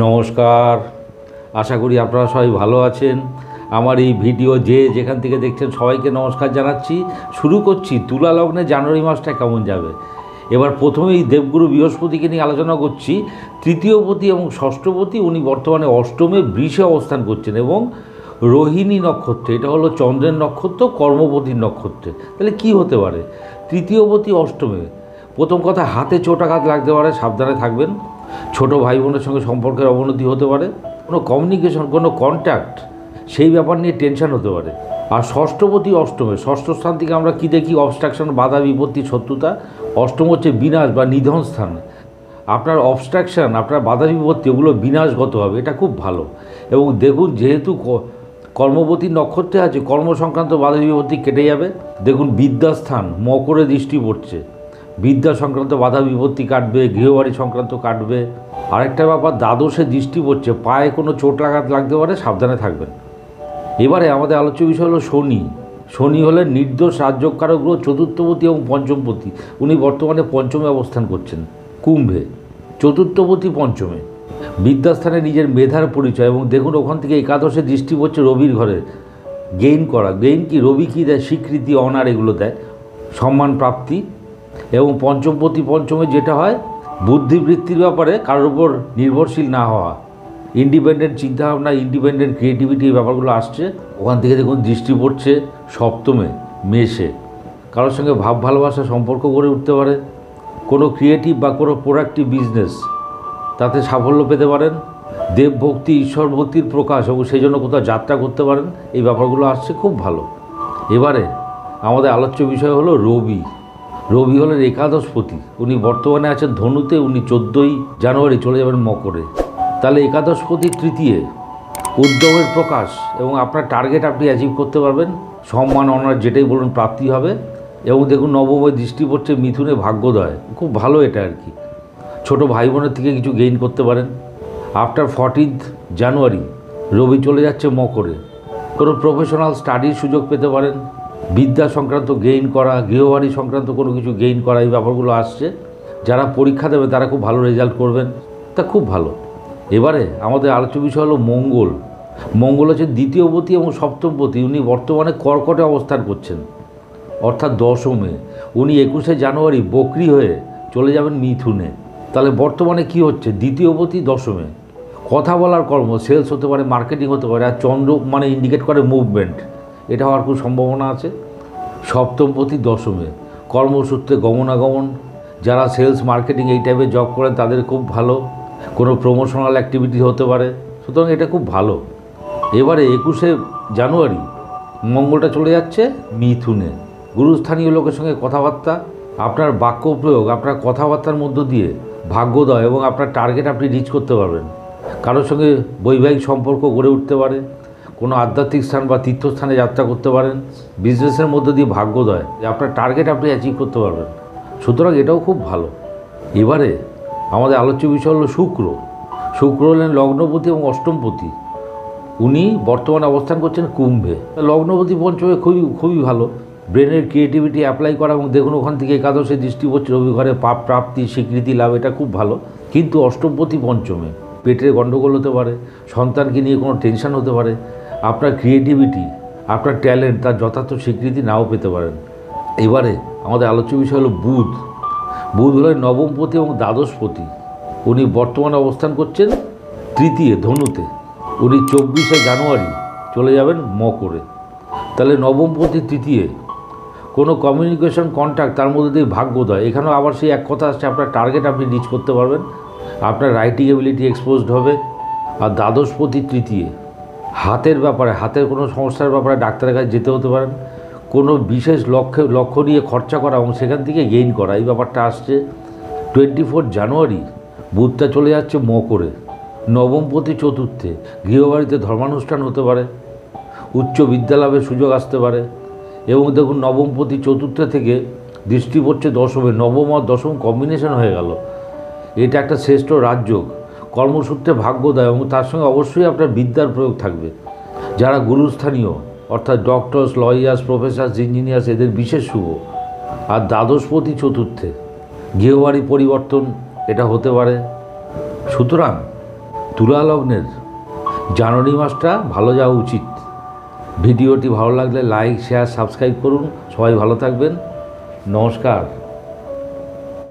নমস্কার, আশা করি আপনারা সবাই ভালো আছেন। আমার এই ভিডিও যেখান থেকে দেখছেন সবাইকে নমস্কার জানাচ্ছি। শুরু করছি তুলা লগ্নে জানুয়ারি মাসটা কেমন যাবে। এবার প্রথমেই দেবগুরু বৃহস্পতিকে নিয়ে আলোচনা করছি। তৃতীয়পতি এবং ষষ্ঠপতি উনি বর্তমানে অষ্টমে বৃষে অবস্থান করছেন এবং রোহিণী নক্ষত্রে, এটা হলো চন্দ্রের নক্ষত্র, কর্মপতির নক্ষত্রে। তাহলে কি হতে পারে? তৃতীয়পতি অষ্টমে, প্রথম কথা হাতে চোটাঘাত লাগতে পারে, সাবধানে থাকবেন। ছোট ভাই বোনের সঙ্গে সম্পর্কের অবনতি হতে পারে, কোনো কমিউনিকেশন, কোনো কন্ট্যাক্ট, সেই ব্যাপার নিয়ে টেনশন হতে পারে। আর ষষ্ঠপতি অষ্টমে, ষষ্ঠ স্থান থেকে আমরা কি দেখি? অবস্ট্রাকশন, বাধা বিপত্তি, শত্রুতা। অষ্টম হচ্ছে বিনাশ বা নিধন স্থান। আপনার অবস্ট্রাকশন, আপনার বাধা বিপত্তি, ওগুলো বিনাশগত হবে, এটা খুব ভালো। এবং দেখুন, যেহেতু কর্মপতির নক্ষত্রে আছে, কর্ম সংক্রান্ত বাধা বিপত্তি কেটে যাবে। দেখুন, বিদ্যাস্থান মকরে দৃষ্টি পড়ছে, বিদ্যা সংক্রান্ত বাধা বিপত্তি কাটবে, গৃহবাড়ি সংক্রান্ত কাটবে। আরেকটা ব্যাপার, দ্বাদশে দৃষ্টি পড়ছে, পায়ে কোনো চোট লাগাত লাগতে পারে, সাবধানে থাকবেন। এবারে আমাদের আলোচ্য বিষয় হলো শনি। শনি হলেন নির্দোষ রাজযোগকারক গ্রহ, চতুর্থপতি এবং পঞ্চমপতি। উনি বর্তমানে পঞ্চমে অবস্থান করছেন, কুম্ভে। চতুর্থপতি পঞ্চমে, বিদ্যাস্থানে নিজের মেধার পরিচয়। এবং দেখুন, ওখান থেকে একাদশে দৃষ্টি পড়ছে রবির ঘরে। গেইন করা, গেইন কি? রবি কী দেয়? স্বীকৃতি, অনার, এগুলো দেয়, সম্মান প্রাপ্তি। এবং পঞ্চমপতি পঞ্চমে যেটা হয়, বুদ্ধিবৃত্তির ব্যাপারে কারোর উপর নির্ভরশীল না হওয়া, ইন্ডিপেন্ডেন্ট চিন্তাভাবনা, ইন্ডিপেন্ডেন্ট ক্রিয়েটিভিটি, এই ব্যাপারগুলো আসছে। ওখান থেকে দেখুন দৃষ্টি পড়ছে সপ্তমে, মেষে। কারোর সঙ্গে ভাব ভালোবাসা সম্পর্ক গড়ে উঠতে পারে। কোনো ক্রিয়েটিভ বা কোনো প্রোডাক্টিভ বিজনেস, তাতে সাফল্য পেতে পারেন। দেবভক্তি, ঈশ্বর ভক্তির প্রকাশ, এবং সেই জন্য কোথাও যাত্রা করতে পারেন। এই ব্যাপারগুলো আসছে, খুব ভালো। এবারে আমাদের আলোচ্য বিষয় হলো রবি। রবি হলেন একাদশপতি। উনি বর্তমানে আছেন ধনুতে। উনি 14ই জানুয়ারি চলে যাবেন মকরে। তাহলে একাদশপতি তৃতীয়, উদ্যমের প্রকাশ এবং আপনার টার্গেট আপনি অ্যাচিভ করতে পারবেন। সম্মান, অনার, যেটাই বলুন, প্রাপ্তি হবে। এবং দেখুন, নবমে দৃষ্টি পড়ছে মিথুনে, ভাগ্যোদয়, খুব ভালো এটা আর কি। ছোট ভাই বোনের থেকে কিছু গেইন করতে পারেন। আফটার 14th জানুয়ারি রবি চলে যাচ্ছে মকরে। কোনো প্রফেশনাল স্টাডির সুযোগ পেতে পারেন। বিদ্যা সংক্রান্ত গেইন করা, গৃহবাড়ি সংক্রান্ত কোনো কিছু গেইন করা, এই ব্যাপারগুলো আসছে। যারা পরীক্ষা দেবে তারা খুব ভালো রেজাল্ট করবেন, তা খুব ভালো। এবারে আমাদের আলোচ্য বিষয় হলো মঙ্গল। মঙ্গল হচ্ছে দ্বিতীয়পতি এবং সপ্তমপতি। উনি বর্তমানে কর্কটে অবস্থান করছেন, অর্থাৎ দশমে। উনি 21শে জানুয়ারি বকরি হয়ে চলে যাবেন মিথুনে। তাহলে বর্তমানে কি হচ্ছে? দ্বিতীয়পতি দশমে, কথা বলার কর্ম, সেলস হতে পারে, মার্কেটিং হতে পারে। আর চন্দ্র মানে ইন্ডিকেট করে মুভমেন্ট, এটা হওয়ার খুব সম্ভাবনা আছে। সপ্তমপতি দশমে, কর্মসূত্রে গমনাগমন। যারা সেলস, মার্কেটিং, এই টাইপের জব করেন তাদের খুব ভালো। কোনো প্রমোশনাল অ্যাক্টিভিটি হতে পারে, সুতরাং এটা খুব ভালো। এবারে 21শে জানুয়ারি মঙ্গলটা চলে যাচ্ছে মিথুনে। গুরুস্থানীয় লোকের সঙ্গে কথাবার্তা, আপনার বাক্য প্রয়োগ, আপনার কথাবার্তার মধ্য দিয়ে ভাগ্যোদয় এবং আপনার টার্গেট আপনি রিচ করতে পারবেন। কারোর সঙ্গে বৈবাহিক সম্পর্ক গড়ে উঠতে পারে। কোনো আধ্যাত্মিক স্থান বা তীর্থস্থানে যাত্রা করতে পারেন। বিজনেসের মধ্য দিয়ে ভাগ্যোদয়, আপনার টার্গেট আপনি অ্যাচিভ করতে পারবেন। সুতরাং এটাও খুব ভালো। এবারে আমাদের আলোচ্য বিষয় হলো শুক্র। শুক্র হলেন লগ্নপতি এবং অষ্টমপতি। উনি বর্তমানে অবস্থান করছেন কুম্ভে। লগ্নপতি পঞ্চমে খুবই ভালো। ব্রেনের ক্রিয়েটিভিটি অ্যাপ্লাই করা, এবং দেখুন ওখান থেকে একাদশে দৃষ্টি পড়ছে রবি ঘরে, পাপ প্রাপ্তি, স্বীকৃতি লাভ, এটা খুব ভালো। কিন্তু অষ্টমপতি পঞ্চমে, পেটের গণ্ডগোল হতে পারে, সন্তানকে নিয়ে কোনো টেনশন হতে পারে। আপনার ক্রিয়েটিভিটি, আপনার ট্যালেন্ট, তার যথার্থ স্বীকৃতি নাও পেতে পারেন। এবারে আমাদের আলোচ্য বিষয় হলো বুধ। বুধ হলেন নবমপতি এবং দ্বাদশপতি। উনি বর্তমানে অবস্থান করছেন তৃতীয় ধনুতে। উনি 24শে জানুয়ারি চলে যাবেন মকরে। তাহলে নবমপতি তৃতীয়, কোনো কমিউনিকেশন, কন্ট্যাক্ট, তার মধ্যে দিয়ে ভাগ্যোদয়। এখানেও আবার সেই এক কথা আসছে, আপনার টার্গেট আপনি রিচ করতে পারবেন। আপনার রাইটিং এবিলিটি এক্সপোজড হবে। আর দ্বাদশপতি তৃতীয়, হাতের ব্যাপারে, হাতের কোনো সমস্যার ব্যাপারে ডাক্তারের কাছে যেতে হতে পারেন। কোনো বিশেষ লক্ষ্য নিয়ে খরচা করা এবং সেখান থেকে গেইন করা, এই ব্যাপারটা আসছে। 24 জানুয়ারি বুধটা চলে যাচ্ছে মকরে। নবমপতি চতুর্থে, গৃহবাড়িতে ধর্মানুষ্ঠান হতে পারে, উচ্চ বিদ্যালাভের সুযোগ আসতে পারে। এবং দেখুন, নবমপতি চতুর্থে থেকে দৃষ্টি পড়ছে দশমে। নবম আর দশম কম্বিনেশন হয়ে গেল, এটা একটা শ্রেষ্ঠ রাজযোগ। কর্মসূত্রে ভাগ্যোদয়, এবং তার সঙ্গে অবশ্যই আপনার বিদ্যার প্রয়োগ থাকবে। যারা গুরুস্থানীয়, অর্থাৎ ডক্টরস, লয়ার্স, প্রফেসর, ইঞ্জিনিয়ার্স, এদের বিশেষ শুভ। আর দ্বাদশপতি চতুর্থে, গৃহবাড়ি পরিবর্তন, এটা হতে পারে। সুতরাং তুলা লগ্নের জানুয়ারি মাসটা ভালো যাওয়া উচিত। ভিডিওটি ভালো লাগলে লাইক শেয়ার সাবস্ক্রাইব করুন। সবাই ভালো থাকবেন। নমস্কার।